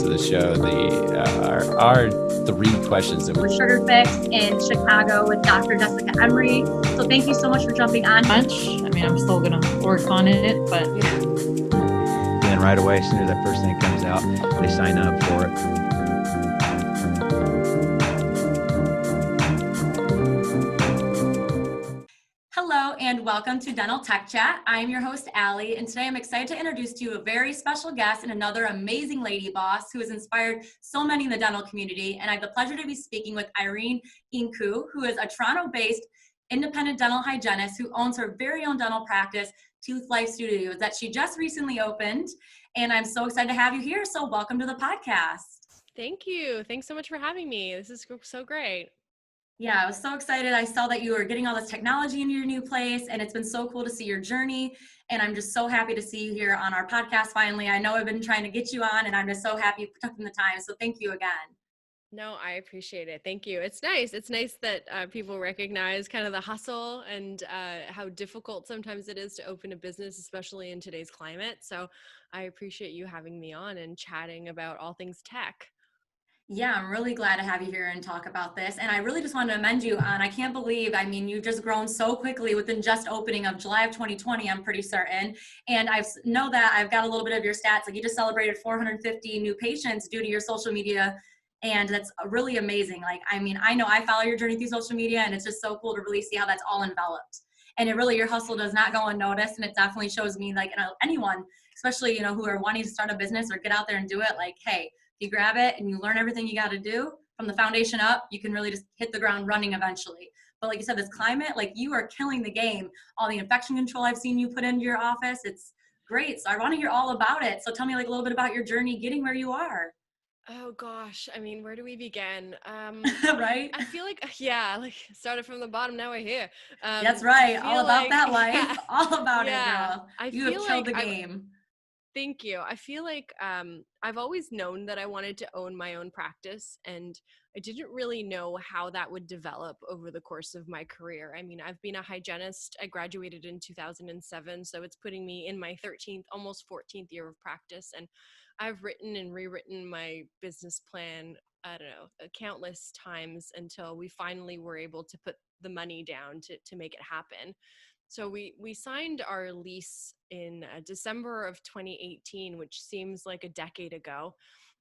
to the show. Our three questions that with Sugar Fix in Chicago with Dr. Jessica Emery. So thank you so much for jumping on. I mean, I'm still going to work on it, but yeah. And then right away, as soon as that first thing comes out, they sign up for it. Hello and welcome to Dental Tech Chat. I'm your host, Allie, and today I'm excited to introduce to you a very special guest and another amazing lady boss who has inspired so many in the dental community. And I have the pleasure to be speaking with Irene Iancu, who is a Toronto-based independent dental hygienist who owns her very own dental practice, Toothlife Studios, that she just recently opened. And I'm so excited to have you here. So welcome to the podcast. Thank you. Thanks so much for having me. This is so great. Yeah, I was so excited. I saw that you were getting all this technology into your new place, and it's been so cool to see your journey. And I'm just so happy to see you here on our podcast finally. I know I've been trying to get you on, and I'm just so happy you took the time. So thank you again. No, I appreciate it. Thank you. It's nice. It's nice that people recognize kind of the hustle and how difficult sometimes it is to open a business, especially in today's climate. So I appreciate you having me on and chatting about all things tech. Yeah, I'm really glad to have you here and talk about this. And I really just wanted to commend you on, I can't believe, I mean, you've just grown so quickly within just opening of July of 2020, I'm pretty certain. And I know that I've got a little bit of your stats, like you just celebrated 450 new patients due to your social media. And that's really amazing. Like, I mean, I know I follow your journey through social media, and it's just so cool to really see how that's all enveloped. And it really, your hustle does not go unnoticed. And it definitely shows me, like, anyone, especially, who are wanting to start a business or get out there and do it, like, hey, you grab it and you learn everything you got to do from the foundation up, you can really just hit the ground running eventually. But like you said, this climate, like you are killing the game. All the infection control I've seen you put into your office, it's great. So I want to hear all about it. So tell me like a little bit about your journey getting where you are. Oh gosh, I mean, where do we begin? Right? I feel like, yeah, like started from the bottom, now we're here. That's right. All about that life. Yeah, All about it, yeah. girl. You have killed the game. Thank you. I feel like I've always known that I wanted to own my own practice, and I didn't really know how that would develop over the course of my career. I mean, I've been a hygienist. I graduated in 2007, so it's putting me in my 13th, almost 14th year of practice, and I've written and rewritten my business plan, I don't know, countless times until we finally were able to put the money down to make it happen. So we signed our lease in December of 2018, which seems like a decade ago,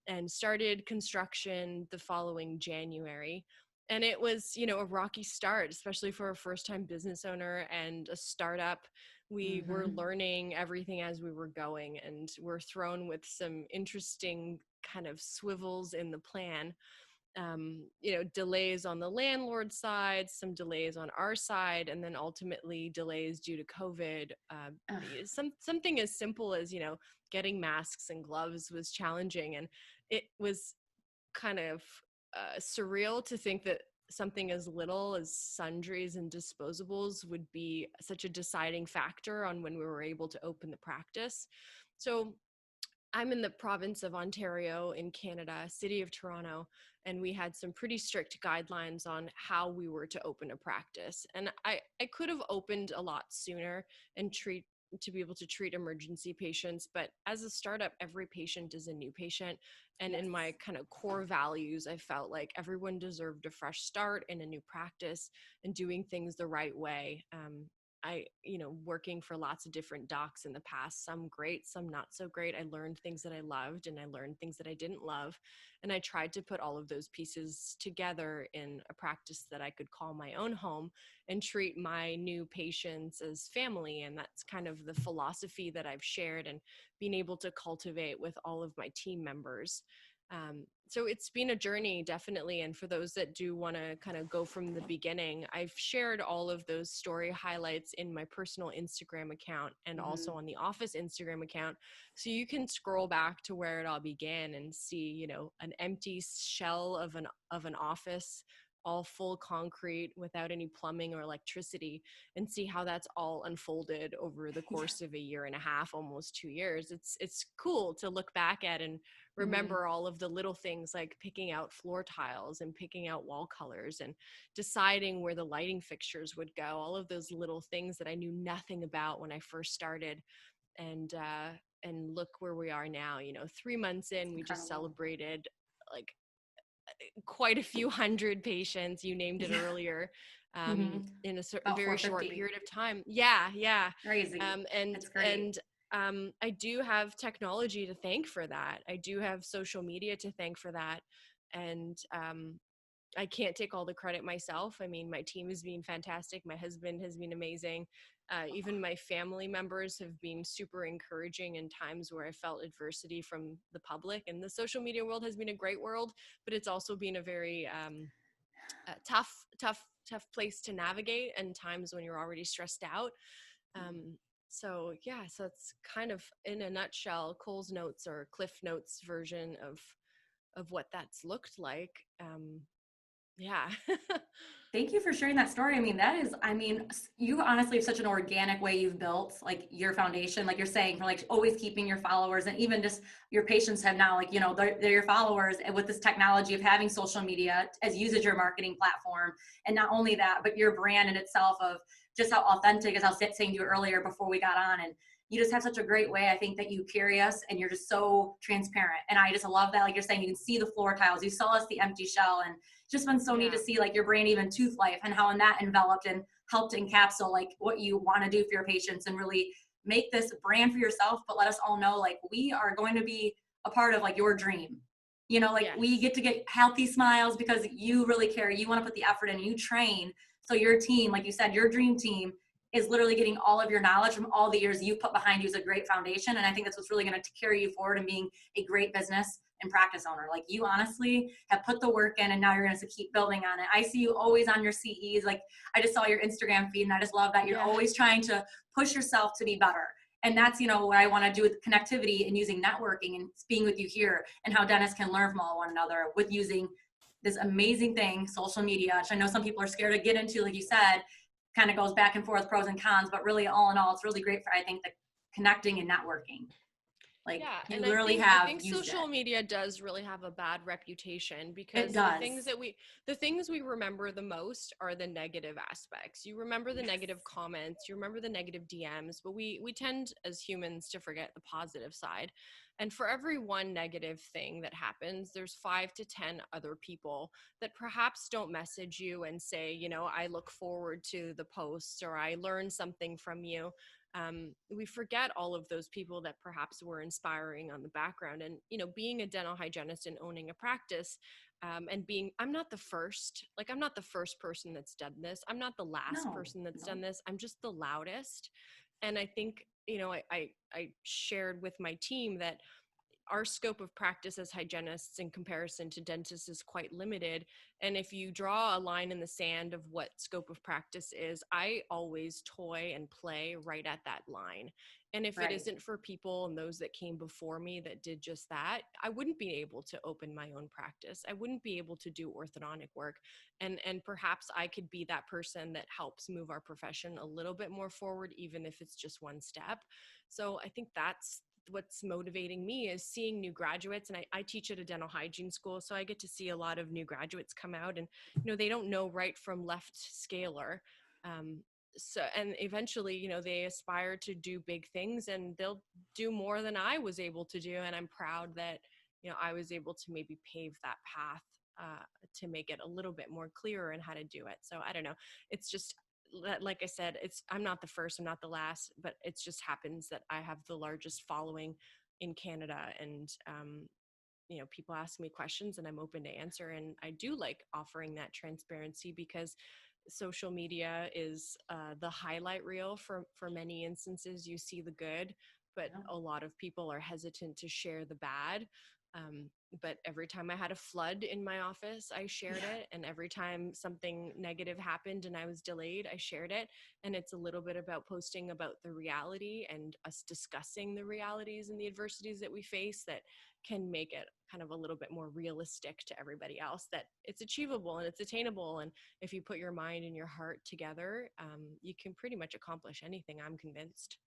and started construction the following January. And it was, a rocky start, especially for a first-time business owner and a startup. We were learning everything as we were going, and we're thrown with some interesting kind of swivels in the plan. Delays on the landlord side, some delays on our side, and then ultimately delays due to COVID. Something as simple as, getting masks and gloves was challenging. And it was kind of surreal to think that something as little as sundries and disposables would be such a deciding factor on when we were able to open the practice. So I'm in the province of Ontario in Canada, city of Toronto, and we had some pretty strict guidelines on how we were to open a practice. And I could have opened a lot sooner and to be able to treat emergency patients. But as a startup, every patient is a new patient. And in my kind of core values, I felt like everyone deserved a fresh start in a new practice and doing things the right way. Working for lots of different docs in the past, some great, some not so great. I learned things that I loved and I learned things that I didn't love. And I tried to put all of those pieces together in a practice that I could call my own home and treat my new patients as family. And that's kind of the philosophy that I've shared and been able to cultivate with all of my team members. So it's been a journey, definitely. And for those that do want to kind of go from the beginning, I've shared all of those story highlights in my personal Instagram account and also on the office Instagram account. So you can scroll back to where it all began and see, an empty shell of an office, all full concrete without any plumbing or electricity, and see how that's all unfolded over the course of a year and a half, almost 2 years. It's cool to look back at and remember all of the little things like picking out floor tiles and picking out wall colors and deciding where the lighting fixtures would go, all of those little things that I knew nothing about when I first started. And look where we are now. 3 months in, we just Incredible. celebrated like quite a few hundred patients. You named it earlier. In a About very short 450. period of time. Yeah. Crazy. And That's great. I do have technology to thank for that. I do have social media to thank for that. And I can't take all the credit myself. I mean, my team has been fantastic. My husband has been amazing. Even my family members have been super encouraging in times where I felt adversity from the public. And the social media world has been a great world, but it's also been a very tough place to navigate, and times when you're already stressed out. So it's kind of, in a nutshell, Cole's Notes or Cliff Notes version of what that's looked like. Yeah. Thank you for sharing that story. I mean, you honestly have such an organic way you've built like your foundation, like you're saying, for like always keeping your followers, and even just your patients have now, like, they're your followers, and with this technology of having social media as used as your marketing platform. And not only that, but your brand in itself of just how authentic, as I was saying to you earlier before we got on, and you just have such a great way, I think, that you carry us, and you're just so transparent. And I just love that, like you're saying, you can see the floor tiles, you saw us the empty shell, and just been so neat to see like your brand, even Toothlife, and how in that enveloped and helped encapsulate like what you want to do for your patients, and really make this brand for yourself, but let us all know like we are going to be a part of like your dream. We get to get healthy smiles because you really care, you want to put the effort in, you train. So your team, like you said, your dream team is literally getting all of your knowledge from all the years you've put behind you as a great foundation. And I think that's what's really going to carry you forward and being a great business and practice owner. Like, you honestly have put the work in, and now you're going to keep building on it. I see you always on your CEs. Like, I just saw your Instagram feed, and I just love that you're always trying to push yourself to be better. And that's, what I want to do with connectivity and using networking and being with you here, and how dentists can learn from one another with using this amazing thing, social media, which I know some people are scared to get into, like you said, kind of goes back and forth, pros and cons, but really all in all, it's really great for, I think, the connecting and networking. Like, you and literally I think used social it. media does really have a bad reputation, because It does. the things we remember the most are the negative aspects. You remember the negative comments, you remember the negative DMs, but we tend as humans to forget the positive side. And for every one negative thing that happens, there's 5 to 10 other people that perhaps don't message you and say, I look forward to the posts, or I learned something from you. We forget all of those people that perhaps were inspiring on the background. And, being a dental hygienist and owning a practice, and I'm not the first person that's done this. I'm not the last person that's done this. I'm just the loudest. And I think, I shared with my team that our scope of practice as hygienists in comparison to dentists is quite limited. And if you draw a line in the sand of what scope of practice is, I always toy and play right at that line. And if it isn't for people and those that came before me that did just that, I wouldn't be able to open my own practice. I wouldn't be able to do orthodontic work. And perhaps I could be that person that helps move our profession a little bit more forward, even if it's just one step. So I think that's what's motivating me, is seeing new graduates. And I teach at a dental hygiene school, so I get to see a lot of new graduates come out, and they don't know right from left scalar. And eventually, they aspire to do big things, and they'll do more than I was able to do. And I'm proud that, I was able to maybe pave that path to make it a little bit more clearer in how to do it. So I don't know. It's just, like I said, I'm not the first, I'm not the last, but it just happens that I have the largest following in Canada. And, people ask me questions, and I'm open to answer. And I do like offering that transparency, because social media is the highlight reel for many instances. You see the good, but a lot of people are hesitant to share the bad. But every time I had a flood in my office, I shared it. And every time something negative happened and I was delayed, I shared it. And it's a little bit about posting about the reality and us discussing the realities and the adversities that we face, that can make it kind of a little bit more realistic to everybody else, that it's achievable and it's attainable. And if you put your mind and your heart together, you can pretty much accomplish anything, I'm convinced.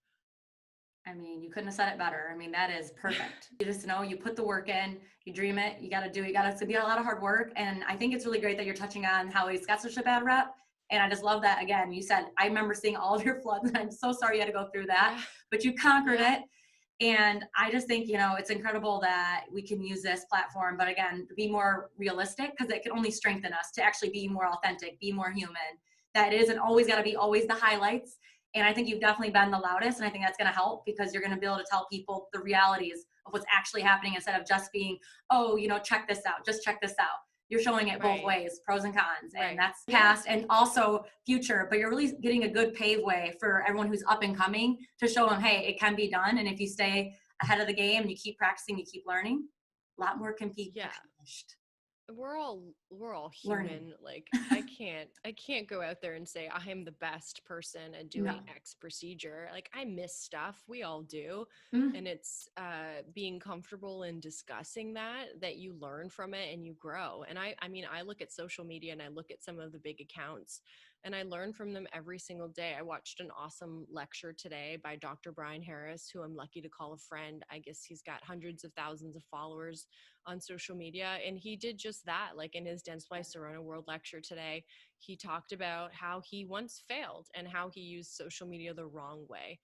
I mean, you couldn't have said it better. I mean, that is perfect. You just know, you put the work in, you dream it, you got to do it. It's going to be a lot of hard work. And I think it's really great that you're touching on how he's got such a bad rep. And I just love that. Again, you said, I remember seeing all of your floods, and I'm so sorry you had to go through that, but you conquered it. And I just think, it's incredible that we can use this platform, but again, be more realistic, because it can only strengthen us to actually be more authentic, be more human. That it isn't always got to be always the highlights. And I think you've definitely been the loudest, and I think that's going to help, because you're going to be able to tell people the realities of what's actually happening, instead of just being, oh, check this out, just check this out. You're showing it both ways, pros and cons, and that's past and also future, but you're really getting a good pave way for everyone who's up and coming, to show them, hey, it can be done. And if you stay ahead of the game and you keep practicing, you keep learning, a lot more can be accomplished. We're all human. Learning. Like I can't go out there and say I am the best person at doing X procedure. Like, I miss stuff. We all do. And it's being comfortable in discussing that you learn from it and you grow. And I mean, I look at social media and I look at some of the big accounts, and I learn from them every single day. I watched an awesome lecture today by Dr. Brian Harris, who I'm lucky to call a friend. I guess he's got hundreds of thousands of followers on social media. And he did just that. Like, in his Dentsply Sirona World Lecture today, he talked about how he once failed and how he used social media the wrong way.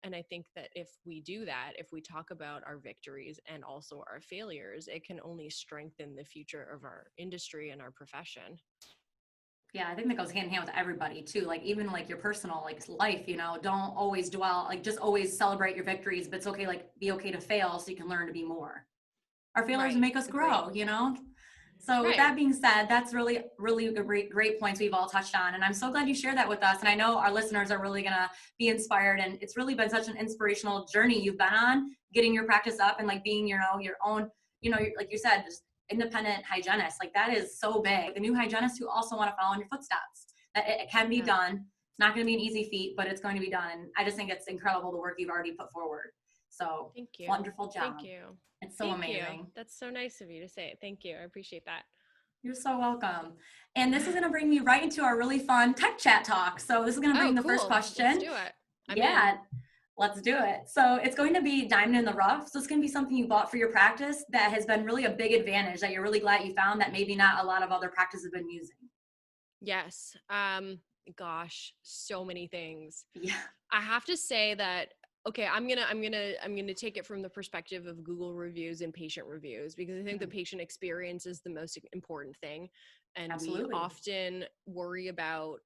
And I think that if we do that, if we talk about our victories and also our failures, it can only strengthen the future of our industry and our profession. Yeah, I think that goes hand in hand with everybody too. Like, even like your personal life, don't always dwell, just always celebrate your victories, but it's okay, be okay to fail so you can learn to be more. Our failures make us grow, So with that being said, that's really, really great points we've all touched on. And I'm so glad you shared that with us. And I know our listeners are really going to be inspired. And it's really been such an inspirational journey you've been on, getting your practice up and being, your own, like you said, just independent hygienist. That is so big. The new hygienists who also want to follow in your footsteps, that it can be done. It's not going to be an easy feat, but it's going to be done. And I just think it's incredible, the work you've already put forward. So thank you. Wonderful job. Thank you. It's so amazing. You. That's so nice of you to say it. Thank you. I appreciate that. You're so welcome. And this is going to bring me right into our really fun tech chat talk. So this is going to bring the first question. Let's do it. Let's do it. So it's going to be Diamond in the Rough. So it's going to be something you bought for your practice that has been really a big advantage, that you're really glad you found, that maybe not a lot of other practices have been using. Yes. Gosh, so many things. Yeah. I have to say that, okay, I'm gonna take it from the perspective of Google reviews and patient reviews, because I think the patient experience is the most important thing. And Absolutely. We often worry about,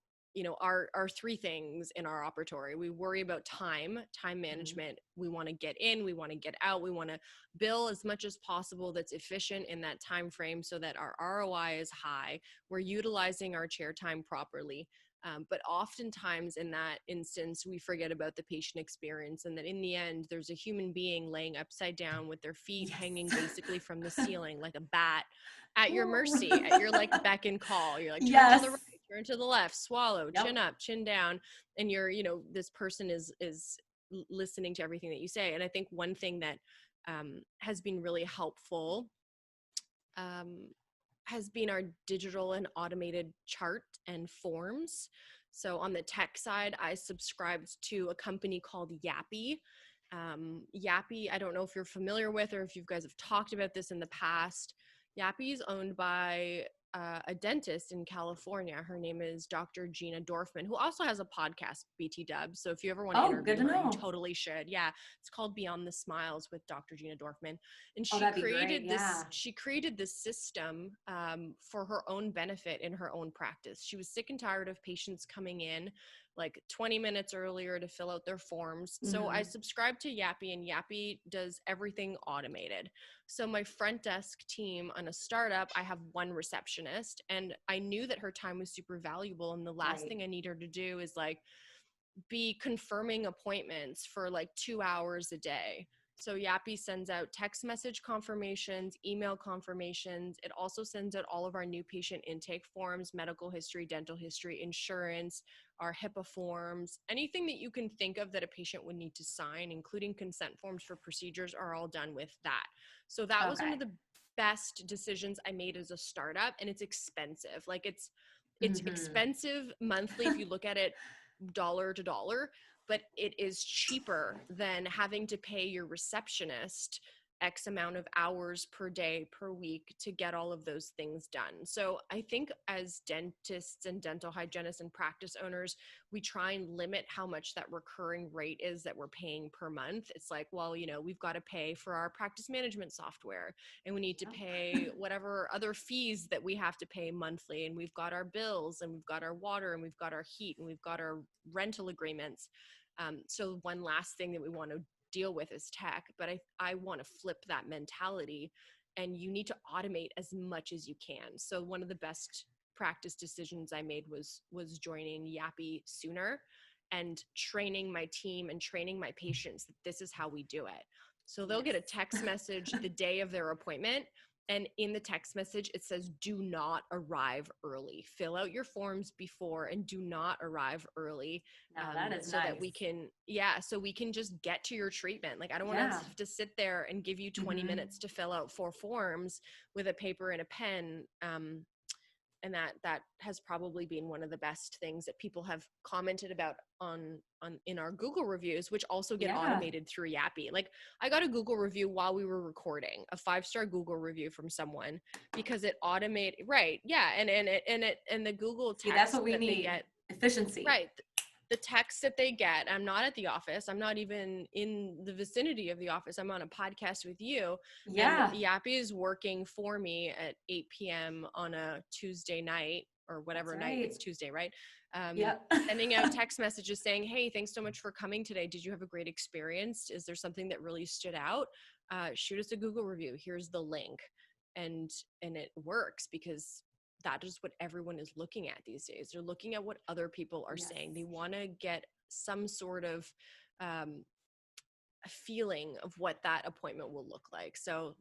our three things in our operatory. We worry about time management. We want to get in, we want to get out, we want to bill as much as possible that's efficient in that time frame so that our ROI is high. We're utilizing our chair time properly. But oftentimes in that instance, we forget about the patient experience, and that in the end, there's a human being laying upside down with their feet hanging basically from the ceiling like a bat at your mercy, at your beck and call. You're turn to the right, turn to the left, swallow, chin up, chin down. And you're, this person is listening to everything that you say. And I think one thing that has been really helpful has been our digital and automated chart and forms. So on the tech side, I subscribed to a company called YAPI. YAPI, I don't know if you're familiar with or if you guys have talked about this in the past. YAPI is owned by a dentist in California. Her name is Dr. Gina Dorfman, who also has a podcast, BT Dubs. So if you ever want to interview her, you totally should. Yeah, it's called Beyond the Smiles with Dr. Gina Dorfman. And she created this system for her own benefit in her own practice. She was sick and tired of patients coming in 20 minutes earlier to fill out their forms. So I subscribed to YAPI, and YAPI does everything automated. So my front desk team on a startup, I have one receptionist, and I knew that her time was super valuable. And the last thing I need her to do is be confirming appointments for 2 hours a day. So YAPI sends out text message confirmations, email confirmations. It also sends out all of our new patient intake forms, medical history, dental history, insurance, our HIPAA forms, anything that you can think of that a patient would need to sign, including consent forms for procedures, are all done with that. So that was one of the best decisions I made as a startup, and it's expensive. It's expensive monthly if you look at it dollar to dollar, but it is cheaper than having to pay your receptionist X amount of hours per day, per week to get all of those things done. So I think as dentists and dental hygienists and practice owners, we try and limit how much that recurring rate is that we're paying per month. It's like, well, you know, we've got to pay for our practice management software, and we need to pay whatever other fees that we have to pay monthly. And we've got our bills, and we've got our water, and we've got our heat, and we've got our rental agreements. So one last thing that we want to deal with is tech, but I want to flip that mentality, and you need to automate as much as you can. So one of the best practice decisions I made was joining YAPI sooner and training my team and training my patients that this is how we do it. So they'll get a text message the day of their appointment, and in the text message, it says, do not arrive early. Fill out your forms before and do not arrive early. Now that is so nice. that we can, so we can just get to your treatment. Like, I don't want to have to sit there and give you 20 minutes to fill out 4 forms with a paper and a pen. And that has probably been one of the best things that people have commented about on in our Google reviews, which also get automated through YAPI. Like, I got a Google review while we were recording, a 5-star Google review from someone, because it automated, right? Yeah, and the Google text that's what we that need. They get, efficiency, right? The text that they get, I'm not at the office. I'm not even in the vicinity of the office. I'm on a podcast with you. Yeah. And YAPI is working for me at 8 p.m. on a Tuesday night, or whatever night. It's Tuesday, right? Sending out text messages saying, hey, thanks so much for coming today. Did you have a great experience? Is there something that really stood out? Shoot us a Google review. Here's the link. And it works, because that is what everyone is looking at these days. They're looking at what other people are saying. They want to get some sort of a feeling of what that appointment will look like. So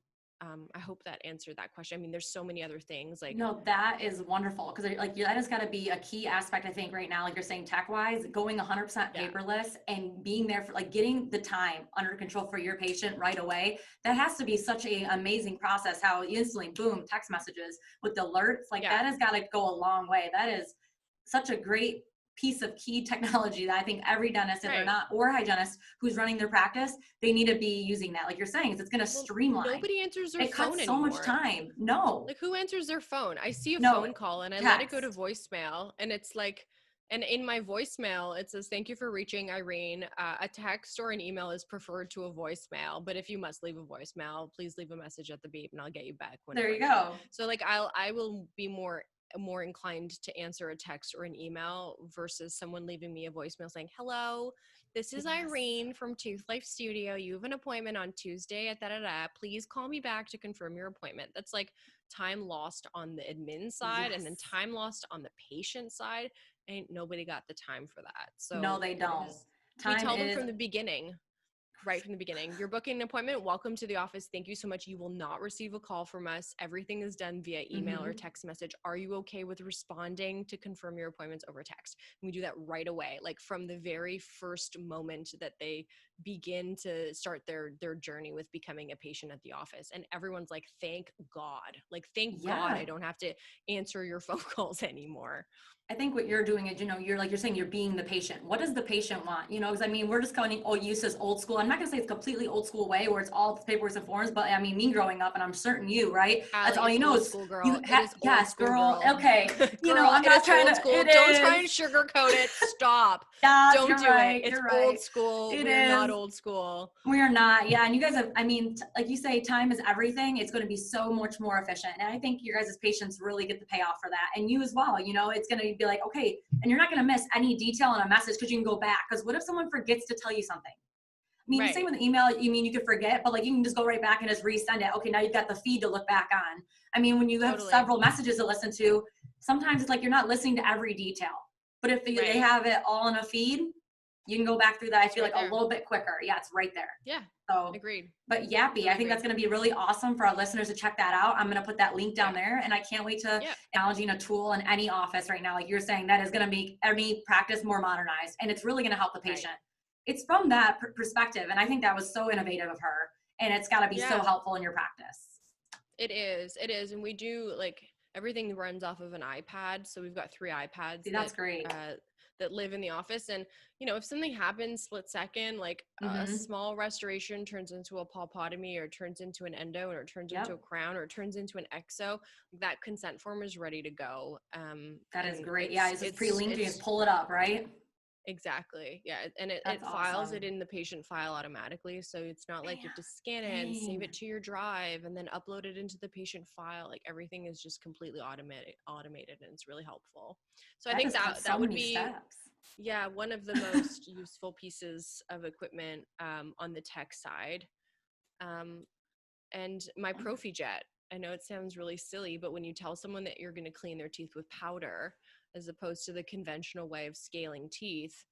I hope that answered that question. I mean, there's so many other things. Like, no, that is wonderful, because like that has got to be a key aspect, I think, right now. Like you're saying, tech wise, going 100% paperless and being there for like getting the time under control for your patient right away. That has to be such an amazing process. How instantly, boom, text messages with the alerts, like that has got to go a long way. That is such a great piece of key technology that I think every dentist, if they're not, or hygienist who's running their practice, they need to be using that. Like you're saying, it's going to streamline. Nobody answers their phone anymore. It cuts so much time. No. Like, who answers their phone? I see a phone call and I let it go to voicemail, and it's like, and in my voicemail, it says, thank you for reaching Irene. A text or an email is preferred to a voicemail, but if you must leave a voicemail, please leave a message at the beep and I'll get you back. There you go. So like, I will be more inclined to answer a text or an email versus someone leaving me a voicemail saying, hello, this is Irene from Toothlife Studio. You have an appointment on Tuesday at da-da-da. Please call me back to confirm your appointment. That's like time lost on the admin side and then time lost on the patient side. Ain't nobody got the time for that. So no, they don't. We tell them from the beginning. Right from the beginning, you're booking an appointment. Welcome to the office. Thank you so much. You will not receive a call from us. Everything is done via email or text message. Are you okay with responding to confirm your appointments over text? And we do that right away, like from the very first moment that they begin to start their journey with becoming a patient at the office. And everyone's like, thank God. Like, thank God I don't have to answer your phone calls anymore. I think what you're doing is, you're saying you're being the patient. What does the patient want? Because I mean, we're just going, use this old school. I'm not going to say it's completely old school way where it's all paperwork and forms, but I mean, me growing up, and I'm certain you, right? That's all you know is school girl. Yes, girl. Okay. Girl, I'm not trying to, don't try and sugarcoat it. Stop. Don't do it. It's old school. We're not old school. We're not. Yeah. And you guys have, I mean, like you say, time is everything. It's going to be so much more efficient. And I think your guys' patients really get the payoff for that. And you as well, it's going to be like, okay, and you're not going to miss any detail in a message because you can go back. Because what if someone forgets to tell you something? I mean, same with the email, you could forget, but like you can just go right back and just resend it. Okay, now you've got the feed to look back on. I mean, when you have several messages to listen to, sometimes it's like you're not listening to every detail. But if they have it all in a feed, you can go back through that. I feel like a little bit quicker. Yeah, it's right there. Yeah. So agreed. But YAPI, I think that's going to be really awesome for our listeners to check that out. I'm going to put that link down there, and I can't wait to acknowledging a tool in any office right now. Like you're saying, that is going to make any practice more modernized, and it's really going to help the patient. It's from that perspective, and I think that was so innovative of her, and it's got to be so helpful in your practice. It is, and we do, like, everything runs off of an iPad, so we've got 3 iPads. See, that's great. that live in the office. And, if something happens split second, like a small restoration turns into a pulpotomy or turns into an endo or turns into a crown or turns into an exo, that consent form is ready to go. That is and great. Yeah, it's just pre-linked. You it's just pull it up, right? Exactly. Yeah. And it That's files awesome. it in the patient file automatically. So it's not like you have to scan it and save it Dang. to your drive and then upload it into the patient file. Like everything is just completely automated and it's really helpful. So I That think just cuts so that would many be, steps. yeah, one of the most useful pieces of equipment on the tech side. And my Prophy Jet. I know it sounds really silly, but when you tell someone that you're going to clean their teeth with powder, as opposed to the conventional way of scaling teeth,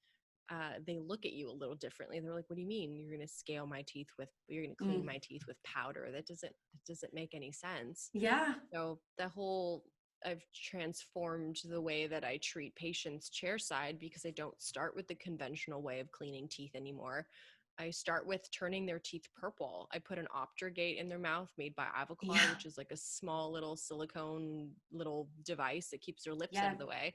they look at you a little differently. They're like, "What do you mean you're going to scale my teeth with? You're going to clean my teeth with powder? That doesn't make any sense." Yeah. So I've transformed the way that I treat patients chairside because I don't start with the conventional way of cleaning teeth anymore. I start with turning their teeth purple. I put an Optragate in their mouth made by Ivoclar, which is like a small little silicone little device that keeps their lips out of the way.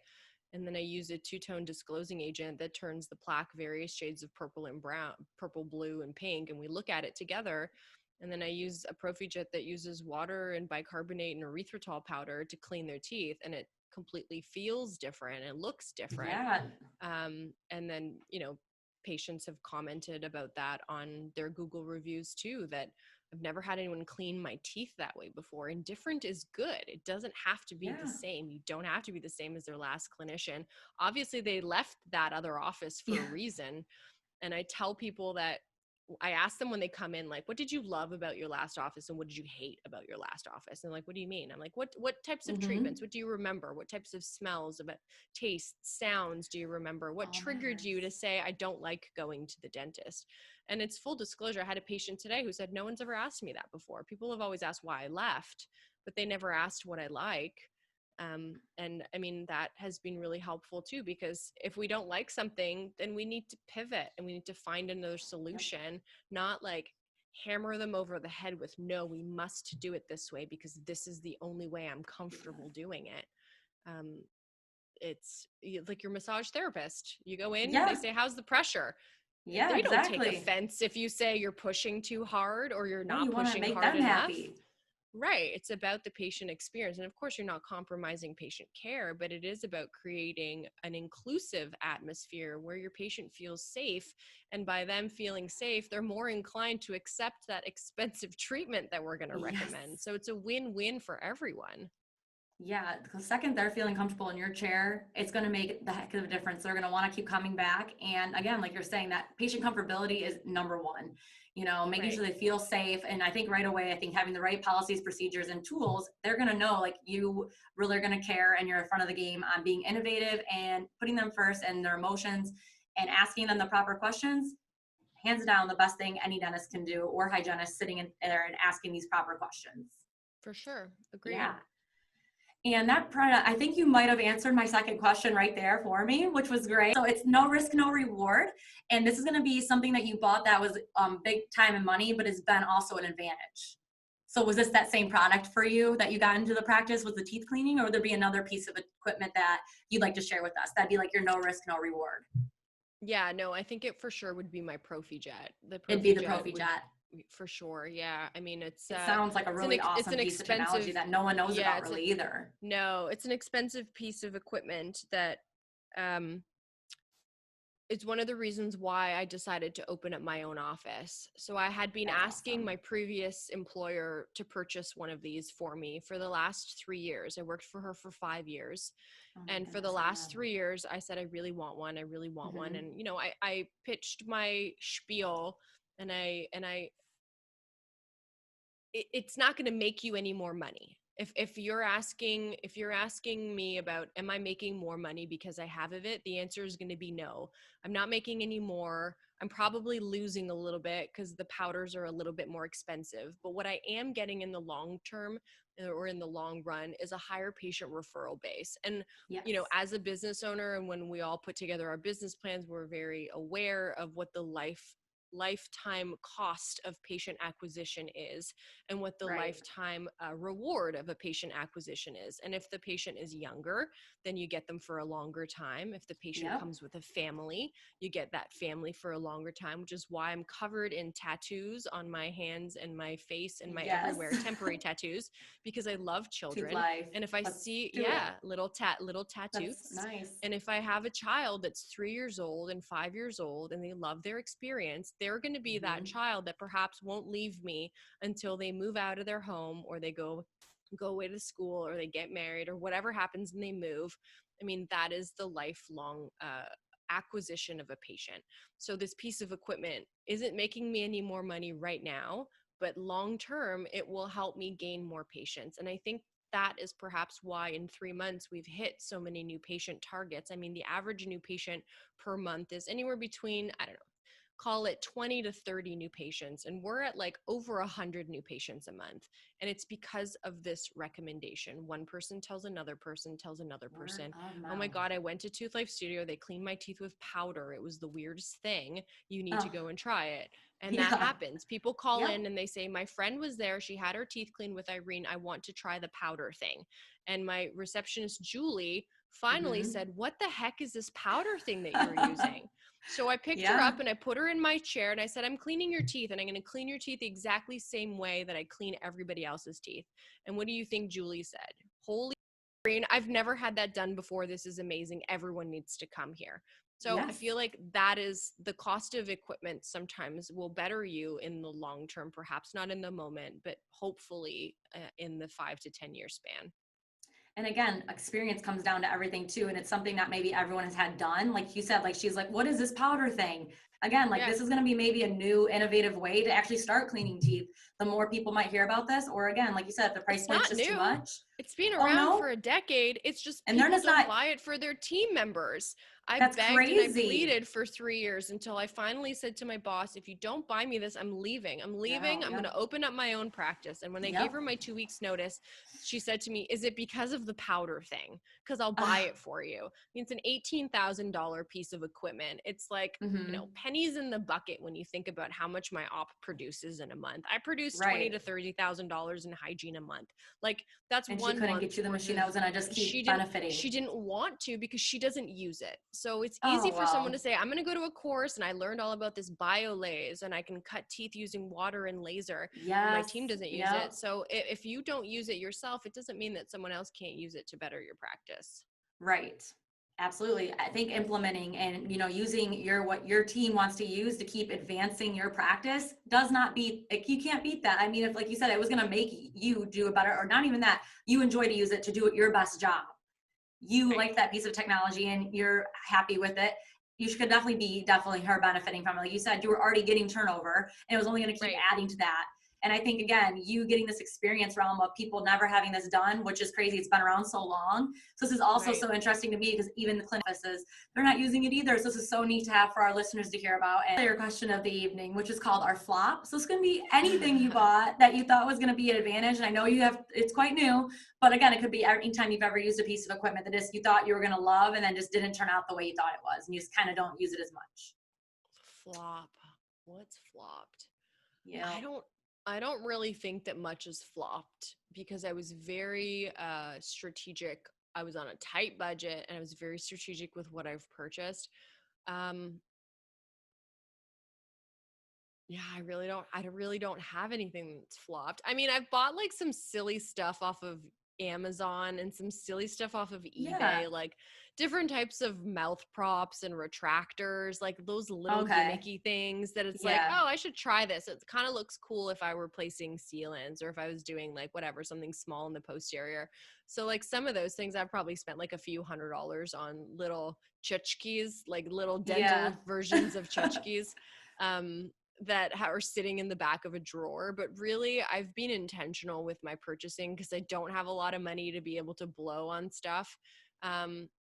And then I use a two-tone disclosing agent that turns the plaque various shades of purple and brown, purple, blue, and pink. And we look at it together. And then I use a Prophy Jet that uses water and bicarbonate and erythritol powder to clean their teeth. And it completely feels different and looks different. Yeah. And then, patients have commented about that on their Google reviews too, that I've never had anyone clean my teeth that way before. And different is good. It doesn't have to be the same. You don't have to be the same as their last clinician. Obviously, they left that other office for a reason. And I tell people that I ask them when they come in, like, what did you love about your last office and what did you hate about your last office? And like, what do you mean? I'm like, what types of treatments? What do you remember? What types of smells, about tastes, sounds do you remember? What triggered you to say, I don't like going to the dentist? And it's full disclosure. I had a patient today who said, no one's ever asked me that before. People have always asked why I left, but they never asked what I like. And I mean, that has been really helpful too, because if we don't like something, then we need to pivot and we need to find another solution, not like hammer them over the head with, no, we must do it this way because this is the only way I'm comfortable doing it. It's like your massage therapist. You go in, they say, how's the pressure? Yeah, They don't exactly. take offense if you say you're pushing too hard or you're not you want to pushing make hard them enough. happy. Right. It's about the patient experience. And of course, you're not compromising patient care, but it is about creating an inclusive atmosphere where your patient feels safe. And by them feeling safe, they're more inclined to accept that expensive treatment that we're going to recommend. So it's a win-win for everyone. Yeah, the second they're feeling comfortable in your chair, it's going to make the heck of a difference. They're going to want to keep coming back. And again, like you're saying, that patient comfortability is number one, making sure they feel safe. And I think right away, I think having the right policies, procedures, and tools, they're going to know like you really are going to care and you're in front of the game on being innovative and putting them first and their emotions and asking them the proper questions. Hands down, the best thing any dentist can do, or hygienist, sitting in there and asking these proper questions. For sure. Agreed. Yeah. And that product, I think you might have answered my second question right there for me, which was great. So it's no risk, no reward. And this is going to be something that you bought that was big time and money, but has been also an advantage. So was this that same product for you that you got into the practice, was the teeth cleaning, or would there be another piece of equipment that you'd like to share with us? That'd be like your no risk, no reward. Yeah, no, I think it for sure would be my Prophy Jet. It'd be the Prophy Jet. For sure. Yeah. I mean, it sounds like a really awesome piece of technology that no one knows about really either. No, it's an expensive piece of equipment that it's one of the reasons why I decided to open up my own office. So I had been asking my previous employer to purchase one of these for me for the last 3 years. I worked for her for 5 years. And for the last 3 years, I said, I really want one. I really want one. And, I pitched my spiel and it's not going to make you any more money. If you're asking me about, am I making more money because I have of it? The answer is going to be no. I'm not making any more. I'm probably losing a little bit because the powders are a little bit more expensive. But what I am getting in the long term or in the long run is a higher patient referral base. And, as a business owner, and when we all put together our business plans, we're very aware of what the life lifetime cost of patient acquisition is and what the Right. lifetime reward of a patient acquisition is. And if the patient is younger, then you get them for a longer time. If the patient Yep. comes with a family, you get that family for a longer time, which is why I'm covered in tattoos on my hands and my face and my Yes. everywhere, temporary tattoos, because I love children. Toothlife. And if I Let's see, do yeah, it. little That's tattoos. nice. And if I have a child that's 3 years old and 5 years old and they love their experience, they're going to be that child that perhaps won't leave me until they move out of their home or they go away to school or they get married or whatever happens and they move. I mean, that is the lifelong acquisition of a patient. So this piece of equipment isn't making me any more money right now, but long term, it will help me gain more patients. And I think that is perhaps why in 3 months we've hit so many new patient targets. I mean, the average new patient per month is anywhere between, I don't know, call it 20 to 30 new patients. And we're at like over 100 new patients a month. And it's because of this recommendation. One person tells another person, tells another person, oh my God, I went to Toothlife Studio. They cleaned my teeth with powder. It was the weirdest thing. You need to go and try it. And that happens. People call in and they say, my friend was there. She had her teeth cleaned with Irene. I want to try the powder thing. And my receptionist, Julie, finally said, what the heck is this powder thing that you're using? So I picked her up and I put her in my chair and I said, I'm cleaning your teeth and I'm going to clean your teeth the exactly same way that I clean everybody else's teeth. And what do you think Julie said? Holy Irene, I've never had that done before. This is amazing. Everyone needs to come here. So I feel like that is the cost of equipment sometimes will better you in the long term, perhaps not in the moment, but hopefully in the 5 to 10 year span. And again, experience comes down to everything too. And it's something that maybe everyone has had done. Like you said, like she's like, what is this powder thing? Again, like this is going to be maybe a new innovative way to actually start cleaning teeth. The more people might hear about this, or again, like you said, if the price point's just too much. It's been around for a decade. It's just and people don't buy it for their team members. I begged and I pleaded for 3 years until I finally said to my boss, if you don't buy me this, I'm leaving. I'm leaving. I'm going to open up my own practice. And when I gave her my 2 weeks notice, she said to me, is it because of the powder thing? Because I'll buy it for you. I mean, it's an $18,000 piece of equipment. It's like, you know, pennies in the bucket when you think about how much my op produces in a month. I produce $20,000 to $30,000 in hygiene a month. Like that's and one she couldn't month get you the machine that was gonna just keep benefiting. She didn't want to because she doesn't use it. So it's easy for someone to say, I'm going to go to a course and I learned all about this biolaser and I can cut teeth using water and laser. And my team doesn't use it. So if you don't use it yourself, it doesn't mean that someone else can't use it to better your practice. Right. Absolutely. I think implementing and, you know, using what your team wants to use to keep advancing your practice does not beat, you can't beat that. I mean, if like you said, it was going to make you do a better, or not even that, you enjoy to use it to do your best job. You like that piece of technology and you're happy with it. You should definitely be her benefiting from it. Like you said, you were already getting turnover and it was only going to keep adding to that. And I think, again, you getting this experience realm of people never having this done, which is crazy. It's been around so long. So this is also so interesting to me because even the clinics, they're not using it either. So this is so neat to have for our listeners to hear about. And your question of the evening, which is called our flop. So it's going to be anything you bought that you thought was going to be an advantage. And I know it's quite new, but again, it could be anytime you've ever used a piece of equipment that you thought you were going to love and then just didn't turn out the way you thought it was. And you just kind of don't use it as much. Flop. What's flopped? Yeah. I don't really think that much is flopped because I was very strategic. I was on a tight budget and I was very strategic with what I've purchased. Yeah, I really don't have anything that's flopped. I mean, I've bought like some silly stuff off of Amazon and some silly stuff off of eBay, like different types of mouth props and retractors, like those little gimmicky things that it's like, oh, I should try this. It kind of looks cool if I were placing sealants or if I was doing like whatever, something small in the posterior. So like some of those things I've probably spent like a few $100s on little tchotchkes, like little dental versions of tchotchkes. That are sitting in the back of a drawer. But really, I've been intentional with my purchasing because I don't have a lot of money to be able to blow on stuff.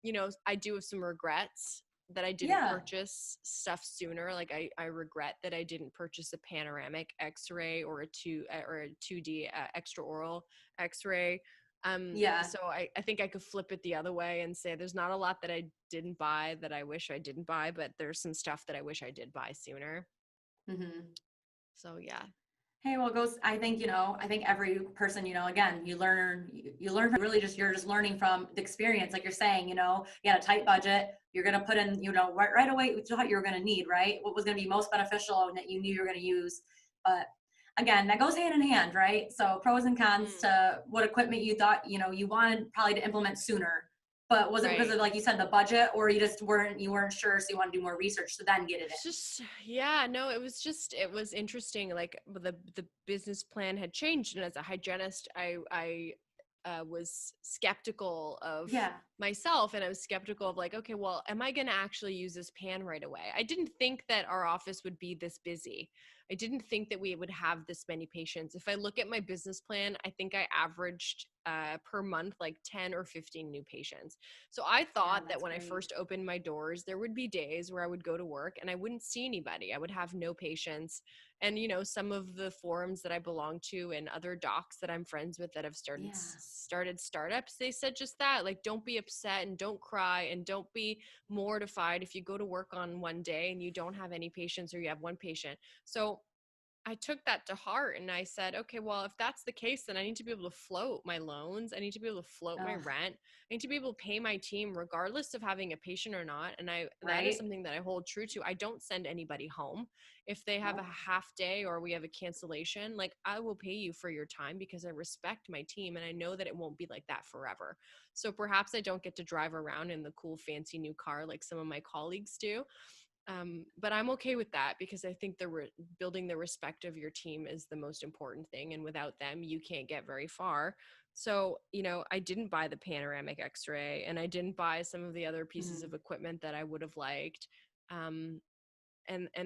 You know, I do have some regrets that I didn't purchase stuff sooner. Like I regret that I didn't purchase a panoramic x-ray or a 2D extraoral x-ray. So I think I could flip it the other way and say there's not a lot that I didn't buy that I wish I didn't buy, but there's some stuff that I wish I did buy sooner. So yeah. Hey, well, it goes, I think, I think every person, again, you learn from really just, you're just learning from the experience. Like you're saying, you had a tight budget, you're going to put in, right away, what you were going to need, right? What was going to be most beneficial and that you knew you were going to use. But again, that goes hand in hand, right? So pros and cons to what equipment you thought, you wanted probably to implement sooner. But was it because of, like you said, the budget, or you just weren't sure, so you want to do more research to then get it in? Just, yeah, no, it was interesting. Like the business plan had changed, and as a hygienist, I was skeptical of myself, and I was skeptical of like, okay, well, am I going to actually use this pan right away? I didn't think that our office would be this busy. I didn't think that we would have this many patients. If I look at my business plan, I think I averaged per month like 10 or 15 new patients. So I thought that when I first opened my doors, there would be days where I would go to work and I wouldn't see anybody. I would have no patients. And, some of the forums that I belong to and other docs that I'm friends with that have started startups, they said just that, like, don't be upset and don't cry and don't be mortified if you go to work on one day and you don't have any patients or you have one patient. So I took that to heart and I said, okay, well, if that's the case, then I need to be able to float my loans. I need to be able to float my rent. I need to be able to pay my team regardless of having a patient or not. And that is something that I hold true to. I don't send anybody home. If they have a half day or we have a cancellation, like, I will pay you for your time because I respect my team and I know that it won't be like that forever. So perhaps I don't get to drive around in the cool, fancy new car like some of my colleagues do. But I'm okay with that because I think building the respect of your team is the most important thing. And without them, you can't get very far. So, I didn't buy the panoramic x-ray and I didn't buy some of the other pieces of equipment that I would have liked. And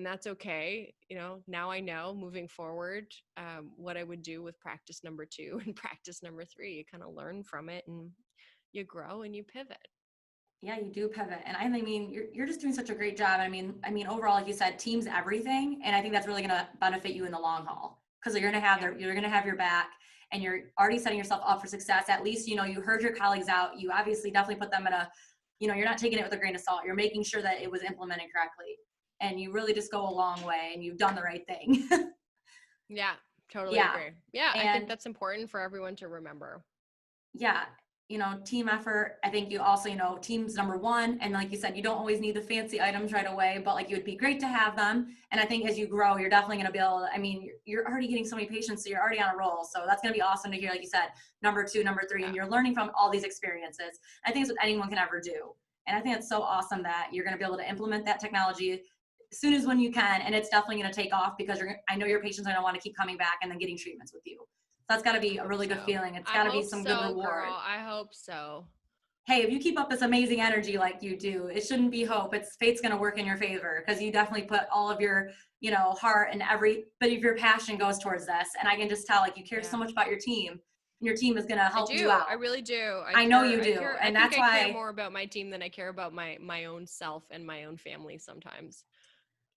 that's okay. Now I know moving forward, what I would do with practice number 2 and practice number 3. You kind of learn from it and you grow and you pivot. Yeah, you do pivot. And I mean, you're just doing such a great job. I mean, overall, like you said, team's everything. And I think that's really going to benefit you in the long haul because you're going to have you're going to have your back and you're already setting yourself up for success. At least, you heard your colleagues out. You obviously definitely put them in a, you're not taking it with a grain of salt. You're making sure that it was implemented correctly. And you really just go a long way and you've done the right thing. Yeah, totally agree. Yeah, I think that's important for everyone to remember. Yeah. Team effort. I think you also, team's number 1. And like you said, you don't always need the fancy items right away, but like, it would be great to have them. And I think as you grow, you're definitely going to be able to, you're already getting so many patients, so you're already on a roll. So that's going to be awesome to hear, like you said, number 2, number 3, and you're learning from all these experiences. I think it's what anyone can ever do. And I think it's so awesome that you're going to be able to implement that technology as soon as when you can. And it's definitely going to take off because I know your patients are going to want to keep coming back and then getting treatments with you. That's got to be a really good feeling. It's got to be some good reward. Girl, I hope so. Hey, if you keep up this amazing energy like you do, it shouldn't be hope. Fate's going to work in your favor because you definitely put all of your, heart and every bit of your passion goes towards this. And I can just tell, like, you care so much about your team. And your team is going to help you out. I really do. I know you do. And that's why I care more about my team than I care about my own self and my own family sometimes.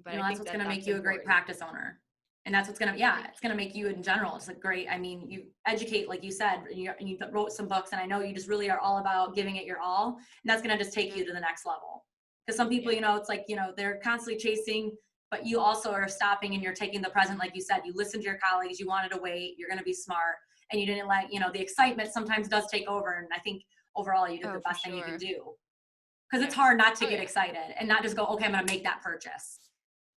But that's what's going to make you a great practice owner. And that's what's going to, it's going to make you in general. It's like great. You educate, like you said, and you wrote some books, and I know you just really are all about giving it your all. And that's going to just take you to the next level. Because some people, it's like, they're constantly chasing, but you also are stopping and you're taking the present. Like you said, you listened to your colleagues, you wanted to wait, you're going to be smart, and you didn't let, the excitement sometimes does take over. And I think overall you did the best thing you can do. Because it's hard not to get excited and not just go, okay, I'm going to make that purchase.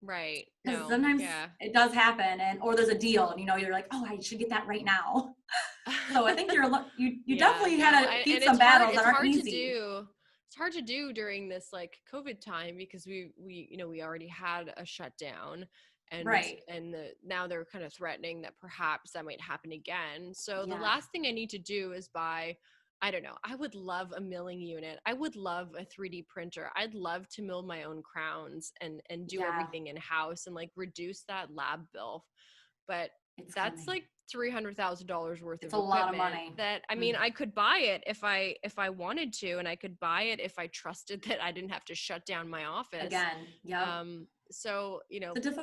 Right. Because sometimes it does happen, or there's a deal, and you're like, oh, I should get that right now. So I think you definitely had to beat some battles that aren't easy. It's hard to do during this like COVID time because we already had a shutdown, and now they're kind of threatening that perhaps that might happen again. So the last thing I need to do is buy, I don't know, I would love a milling unit. I would love a 3D printer. I'd love to mill my own crowns and do everything in house and like reduce that lab bill. But that's like $300,000 worth of equipment. It's a lot of money. That, I could buy it if I wanted to, and I could buy it if I trusted that I didn't have to shut down my office. Again, so,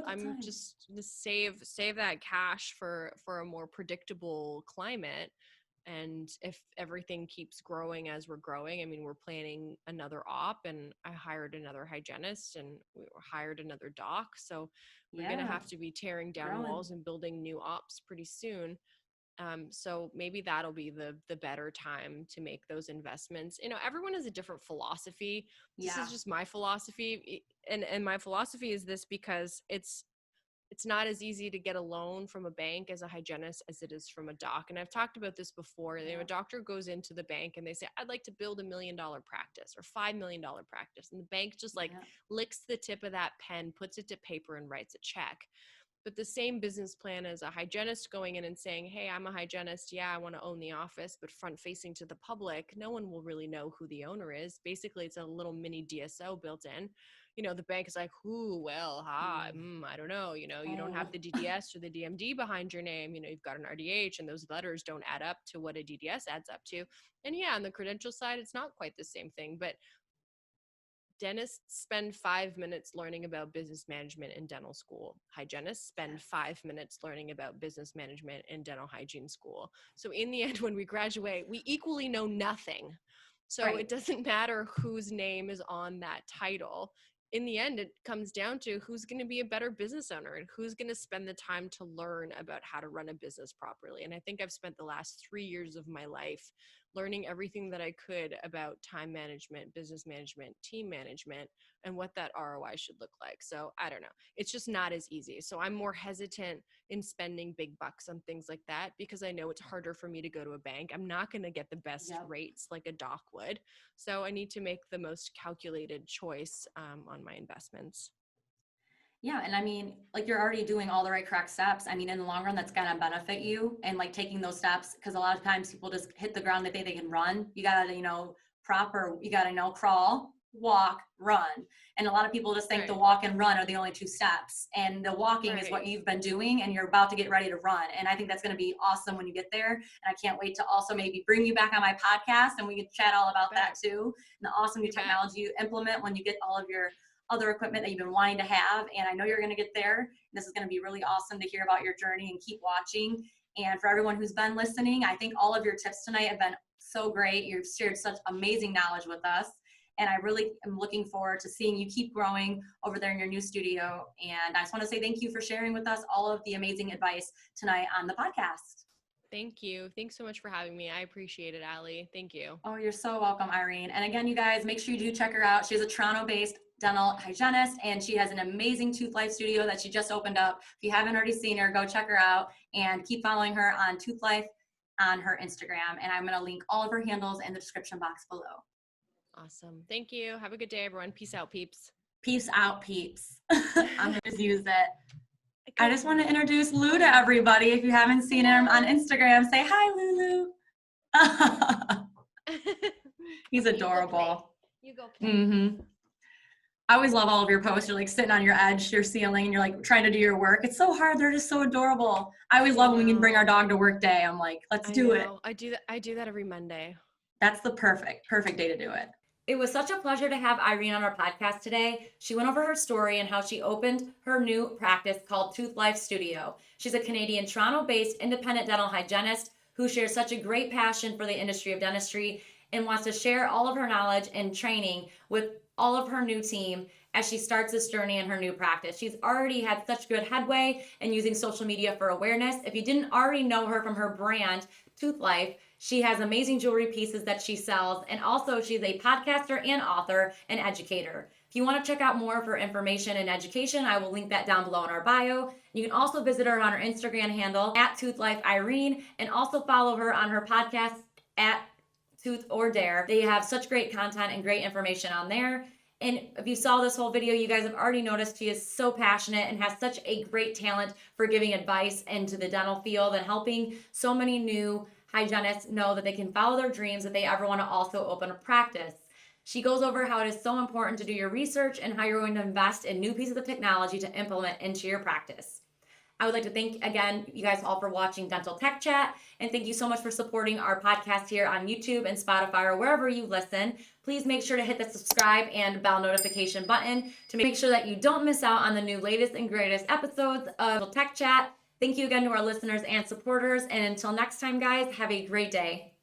I'm just to save that cash for a more predictable climate. And And if everything keeps growing as we're growing, I mean, we're planning another op, and I hired another hygienist, and we hired another doc. So we're going to have to be tearing down walls and building new ops pretty soon. So maybe that'll be the better time to make those investments. You know, everyone has a different philosophy. This is just my philosophy. And my philosophy is this, because it's not as easy to get a loan from a bank as a hygienist as it is from a doc. And I've talked about this before. You know, a doctor goes into the bank and they say, I'd like to build $1 million practice or $5 million practice. And the bank just licks the tip of that pen, puts it to paper, and writes a check. But the same business plan as a hygienist going in and saying, hey, I'm a hygienist. Yeah, I want to own the office, but front facing to the public, no one will really know who the owner is. Basically, it's a little mini DSO built in. You know, the bank is like, I don't know. You know, you don't have the DDS or the DMD behind your name. You know, you've got an RDH, and those letters don't add up to what a DDS adds up to. And yeah, on the credential side, it's not quite the same thing. But dentists spend 5 minutes learning about business management in dental school. Hygienists spend 5 minutes learning about business management in dental hygiene school. So in the end, when we graduate, we equally know nothing. So it doesn't matter whose name is on that title. In the end, it comes down to who's going to be a better business owner and who's going to spend the time to learn about how to run a business properly. And I think I've spent the last 3 years of my life learning everything that I could about time management, business management, team management, and what that ROI should look like. So I don't know. It's just not as easy. So I'm more hesitant in spending big bucks on things like that because I know it's harder for me to go to a bank. I'm not going to get the best rates like a doc would. So I need to make the most calculated choice on my investments. Yeah. And I mean, like, you're already doing all the right correct steps. I mean, in the long run, that's going to benefit you, and like taking those steps, because a lot of times people just hit the ground, they think they can run. You got to, you know, crawl, walk, run. And a lot of people just think the walk and run are the only 2 steps. And the walking is what you've been doing, and you're about to get ready to run. And I think that's going to be awesome when you get there. And I can't wait to also maybe bring you back on my podcast, and we can chat all about that too. And the awesome new technology you implement when you get all of your other equipment that you've been wanting to have. And I know you're going to get there. This is going to be really awesome to hear about your journey, and keep watching. And for everyone who's been listening, I think all of your tips tonight have been so great. You've shared such amazing knowledge with us. And I really am looking forward to seeing you keep growing over there in your new studio. And I just want to say thank you for sharing with us all of the amazing advice tonight on the podcast. Thank you. Thanks so much for having me. I appreciate it, Allie. Thank you. Oh, you're so welcome, Irene. And again, you guys, make sure you do check her out. She's a Toronto-based dental hygienist, and she has an amazing Toothlife studio that she just opened up. If you haven't already seen her, go check her out, and keep following her on Toothlife on her Instagram. And I'm going to link all of her handles in the description box below. Awesome. Thank you. Have a good day, everyone. Peace out, peeps. Peace out, peeps. I'm going to use it. I just want to introduce Lou to everybody. If you haven't seen him on Instagram, say hi, Lulu. He's adorable. You go play. Mm-hmm. I always love all of your posts. You're like sitting on your edge, your ceiling, and you're like trying to do your work. It's so hard. They're just so adorable. I always love when we can bring our dog to work day. I'm like, let's do it. I do that every Monday. That's the perfect day to do it. It was such a pleasure to have Irene on our podcast today. She went over her story and how she opened her new practice called Toothlife Studio. She's a Canadian Toronto-based independent dental hygienist who shares such a great passion for the industry of dentistry and wants to share all of her knowledge and training with all of her new team as she starts this journey in her new practice. She's already had such good headway in using social media for awareness. If you didn't already know her from her brand, Toothlife, she has amazing jewelry pieces that she sells, and also she's a podcaster and author and educator. If you want to check out more of her information and education, I will link that down below in our bio. You can also visit her on her Instagram handle @ToothLifeIrene, and also follow her on her podcast @Tooth or Dare. They have such great content and great information on there. And if you saw this whole video, you guys have already noticed she is so passionate and has such a great talent for giving advice into the dental field and helping so many new hygienists know that they can follow their dreams if they ever want to also open a practice. She goes over how it is so important to do your research and how you're going to invest in new pieces of technology to implement into your practice. I would like to thank, again, you guys all for watching Dental Tech Chat, and thank you so much for supporting our podcast here on YouTube and Spotify or wherever you listen. Please make sure to hit the subscribe and bell notification button to make sure that you don't miss out on the new latest and greatest episodes of Dental Tech Chat. Thank you again to our listeners and supporters, and until next time, guys, have a great day.